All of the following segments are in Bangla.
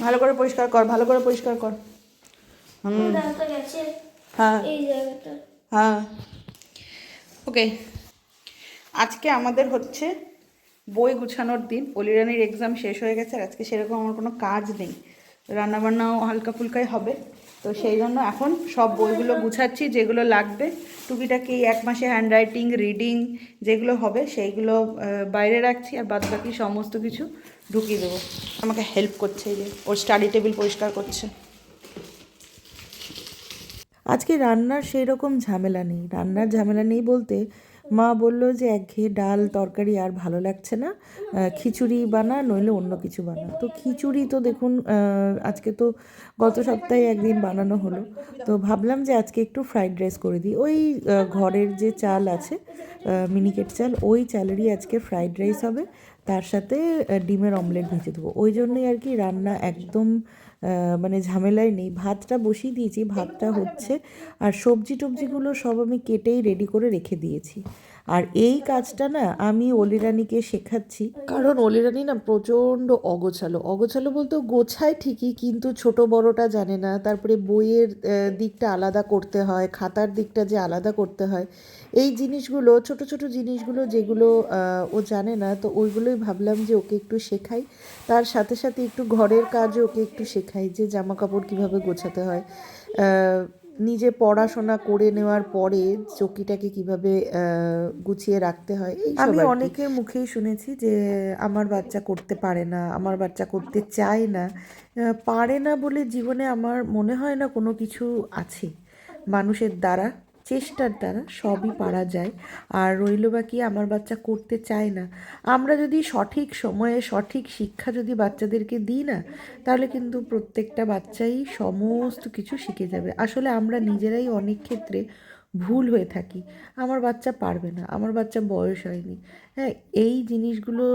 ভালো করে পরিষ্কার কর, ভালো করে পরিষ্কার কর। হ্যাঁ হ্যাঁ ওকে। আজকে আমাদের হচ্ছে বই গুছানোর দিন। অলিরানির এক্সাম শেষ হয়ে গেছে আর আজকে সেরকম আমার কোনো কাজ নেই, রান্নাবান্নাও হালকা ফুলকাই হবে। তো সেই জন্য এখন সব বইগুলো গুছাচ্ছি, যেগুলো লাগবে টুকিটাকি এক মাসে হ্যান্ড রাইটিং রিডিং যেগুলো হবে সেইগুলো বাইরে রাখছি, আর বাদ বাকি সমস্ত কিছু ঢুকিয়ে দেবো। আমাকে হেল্প করছে, এই যে ওর স্টাডি টেবিল পরিষ্কার করছে। আজকে রান্নার সেই রকম ঝামেলা নেই। রান্নার ঝামেলা নেই বলতে মা বলল যে একঘেয়ে ডাল তরকারি আর ভালো লাগছে না, খিচুড়ি বানা নইলে অন্য কিছু বানা। তো খিচুড়ি তো দেখুন আজকে তো গত সপ্তাহে একদিন বানানো হলো, তো ভাবলাম যে আজকে একটু ফ্রাইড রাইস করে দিই। ওই ঘরের যে চাল আছে মিনিকেট চাল, ওই চালেরই আজকে ফ্রাইড রাইস হবে, তার সাথে ডিমের অমলেট ভেজে দেবো। ওই জন্যই আর কি রান্না একদম মানে ঝামেলাই নেই। ভাতটা বসিয়ে দিয়েছি, ভাতটা হচ্ছে, আর সবজি টবজিগুলো সব আমি কেটেই রেডি করে রেখে দিয়েছি। আর এই কাজটা না আমি অলিরানিকে শেখাচ্ছি, কারণ অলিরানি না প্রচণ্ড অগোছালো। অগোছালো বলতে গোছায় ঠিকই, কিন্তু ছোট বড়টা জানে না। তারপরে বইয়ের দিকটা আলাদা করতে হয়, খাতার দিকটা যে আলাদা করতে হয়, এই জিনিসগুলো ছোট ছোট জিনিসগুলো যেগুলো ও জানে না, তো ওইগুলোই ভাবলাম যে ওকে একটু শেখাই। তার সাথে সাথে একটু ঘরের কাজও ওকে একটু শেখাই, যে জামা কাপড় কীভাবে গোছাতে হয়, নিজে পড়াশোনা করে নেওয়ার পরে চকিটাকে কিভাবে গুছিয়ে রাখতে হয়। এই আমি অনেকের মুখেই শুনেছি যে আমার বাচ্চা করতে পারে না, আমার বাচ্চা করতে চায় না। পারে না বলে জীবনে আমার মনে হয় না কোনো কিছু আছে। মানুষের দ্বারা, চেষ্টার দ্বারা সবই পারা যায়। আর রইল বাকি আমার বাচ্চা করতে চায় না, আমরা যদি সঠিক সময়ে সঠিক শিক্ষা যদি বাচ্চাদেরকে দিই না, তাহলে কিন্তু প্রত্যেকটা বাচ্চাই সমস্ত কিছু শিখে যাবে। আসলে আমরা নিজেরাই অনেক ক্ষেত্রে ভুল হয়ে থাকি। আমার বাচ্চা পারবে না, আমার বাচ্চা বয়স হয়নি। হ্যাঁ, এই জিনিসগুলো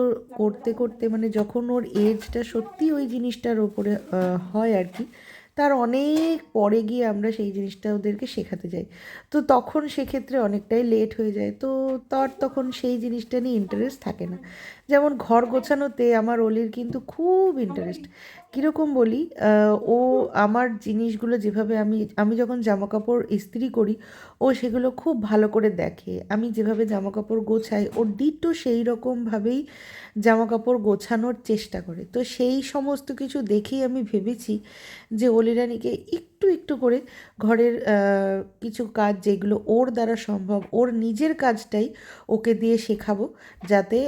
করতে করতে মানে যখন ওর এজটা সত্যি ওই জিনিসটার ওপরে হয় আর কি, তার অনেক পরে গিয়ে আমরা সেই জিনিসটা ওদেরকে শেখাতে যাই। তো তখন সেক্ষেত্রে অনেকটাই লেট হয়ে যায়, তো তার তখন সেই জিনিসটা নিয়ে ইন্টারেস্ট থাকে না। যেমন ঘর গোছানোতে আমার অলির কিন্তু খুব ইন্টারেস্ট। কীরকম বলি, ও আমার জিনিসগুলো যেভাবে আমি আমি যখন জামা কাপড় ইস্ত্রি করি, ও সেগুলো খুব ভালো করে দেখে। আমি যেভাবে জামা কাপড় গোছাই, ও ডিটো সেই রকমভাবেই জামা কাপড় গোছানোর চেষ্টা করে। তো সেই সমস্ত কিছু দেখেই আমি ভেবেছি যে অলিরানিকে একটু একটু করে ঘরের কিছু কাজ যেগুলো ওর দ্বারা সম্ভব, ওর নিজের কাজটাই ওকে দিয়ে শেখাবো, যাতে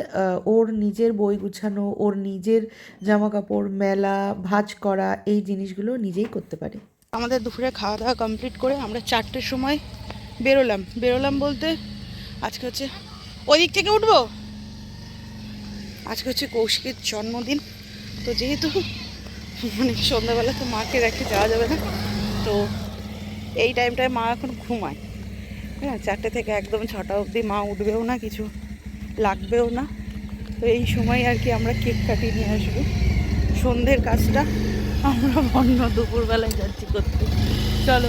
ওর নিজের বই গুছানো, ওর নিজের জামা কাপড় মেলা, ভাঁজ করা, এই জিনিসগুলো নিজেই করতে পারে। আমাদের দুপুরে খাওয়া দাওয়া কমপ্লিট করে আমরা 4টের সময় বেরোলাম বলতে আজকে হচ্ছে ওই দিক থেকে উঠবো। আজকে হচ্ছে কৌশিকের জন্মদিন, তো যেহেতু মানে সন্ধ্যাবেলা তো মাকে রেখে যাওয়া যাবে না, তো এই টাইমটায় মা এখন ঘুমায়। হ্যাঁ, 4টে থেকে একদম 6টা অবধি মা উঠবেও না, কিছু লাগবেও না। তো এই সময় আর কি আমরা কেক কাটিয়ে নিয়ে আসবো। সন্ধ্যের কাজটা আমরা অন্য দুপুরবেলায় যাচ্ছি করতে। চলো।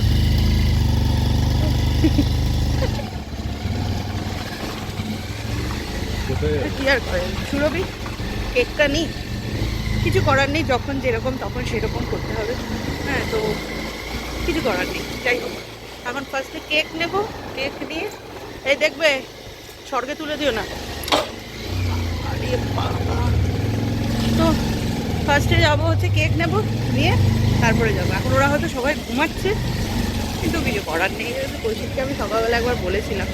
কি আর করে সুরভি, কেকটা নিই, কিছু করার নেই, যখন যেরকম তখন সেরকম করতে হবে। হ্যাঁ, তো কিছু করার নেই। যাই হোক, এখন ফার্স্টে কেক নেব। কেক নিয়ে এই দেখবে স্বর্গে তুলে দিও না। আরে বাবা, তো ফার্স্টে যাবো হচ্ছে কেক নেব, নিয়ে তারপরে যাবো। এখন ওরা হয়তো সবাই ঘুমাচ্ছে, কিন্তু কিছু করার নেই। কৌশিককে আমি সকালবেলা একবার বলেছিলাম।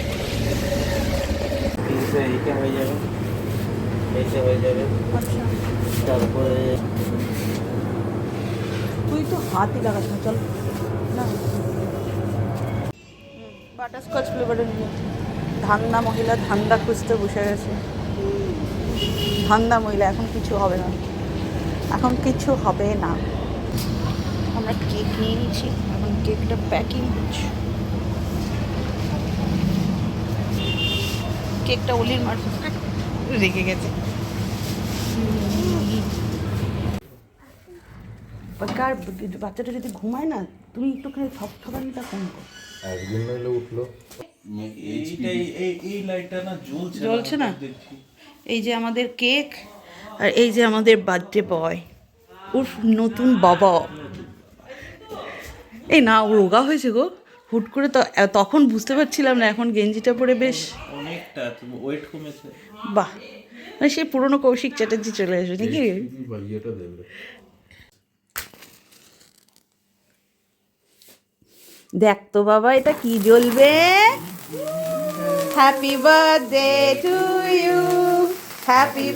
এইটা হয়ে যাবে, এইটা হয়ে যাবে। আচ্ছা, তারপরে তুই তো হাতই লাগাস না, চল না। বাটারস্কচ ফ্লেভারের নিয়ে ধান্দা মহিলা ধান্দা খুঁজতে বসে গেছে। ধান্দা মহিলা, এখন কিছু হবে না, এখন কিছু হবে না। আমরা কেক নিয়ে নিয়েছি, এখন কেকটা প্যাকিং হচ্ছে। কেকটা অলির মারফত রেখে গেছে। কার বাচ্চাটা যদি ঘুমায় না, তুমি একটুখানি সবখানিটা কম করো। একদিন নইলে উঠলো। এই লাইটটা না জ্বলছে না। এই যে আমাদের কেক, আর এই যে আমাদের বার্থডে বয়। উফ, নতুন বাবা। এই না, ও রোগা হয়েছে গো হুট করে, তো তখন বুঝতে পারছিলাম না, এখন গেঞ্জিটা পরে বেশ অনেকটা ওয়েট কমেছে। বাহ, মানে সেই পুরনো কৌশিক চ্যাটার্জি চলে আসবে নাকি? দেখ তো বাবা, এটা কি জ্বলবে? Happy birthday to you, happy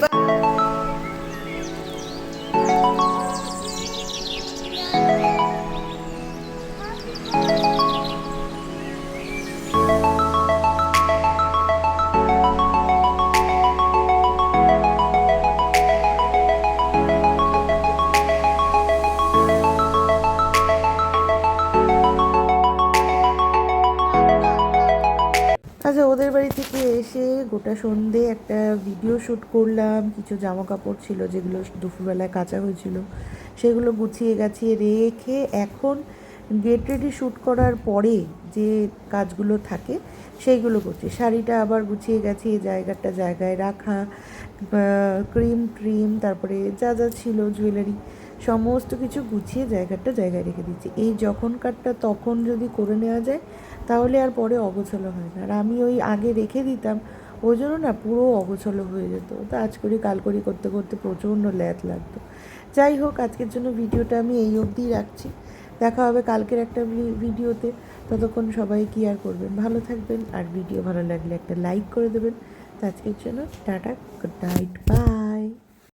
আচ্ছা, ওদের বাড়ি থেকে এসে গোটা সন্ধে একটা ভিডিও শ্যুট করলাম। কিছু জামা কাপড় ছিল যেগুলো দুপুরবেলায় কাচা হয়েছিল, সেগুলো গুছিয়ে গাছিয়ে রেখে এখন গেট রেডি শ্যুট করার পরে যে কাজগুলো থাকে সেইগুলো করছি। শাড়িটা আবার গুছিয়ে গাছিয়ে জায়গাটা জায়গায় রাখা, ক্রিম ট্রিম, তারপরে যা যা ছিল জুয়েলারি, সমস্ত কিছু গুছিয়ে জায়গাটা জায়গায় রেখে দিচ্ছি। এই যখনকারটা তখন যদি করে নেওয়া যায় তাহলে আর পরে অগোছালো হয় না। আর আমি ওই আগে রেখে দিতাম, ওই জন্য না পুরো অগোছালো হয়ে যেত। তো আজ করি কাল করি করতে করতে প্রচণ্ড ল্যাদ লাগতো। যাই হোক, আজকের জন্য ভিডিওটা আমি এই অবধিই রাখছি। দেখা হবে কালকের একটা ভিডিওতে। ততক্ষণ সবাই কি আর করবেন, ভালো থাকবেন, আর ভিডিও ভালো লাগলে একটা লাইক করে দেবেন। তো আজকের জন্য টাটা, গুড নাইট, বাই।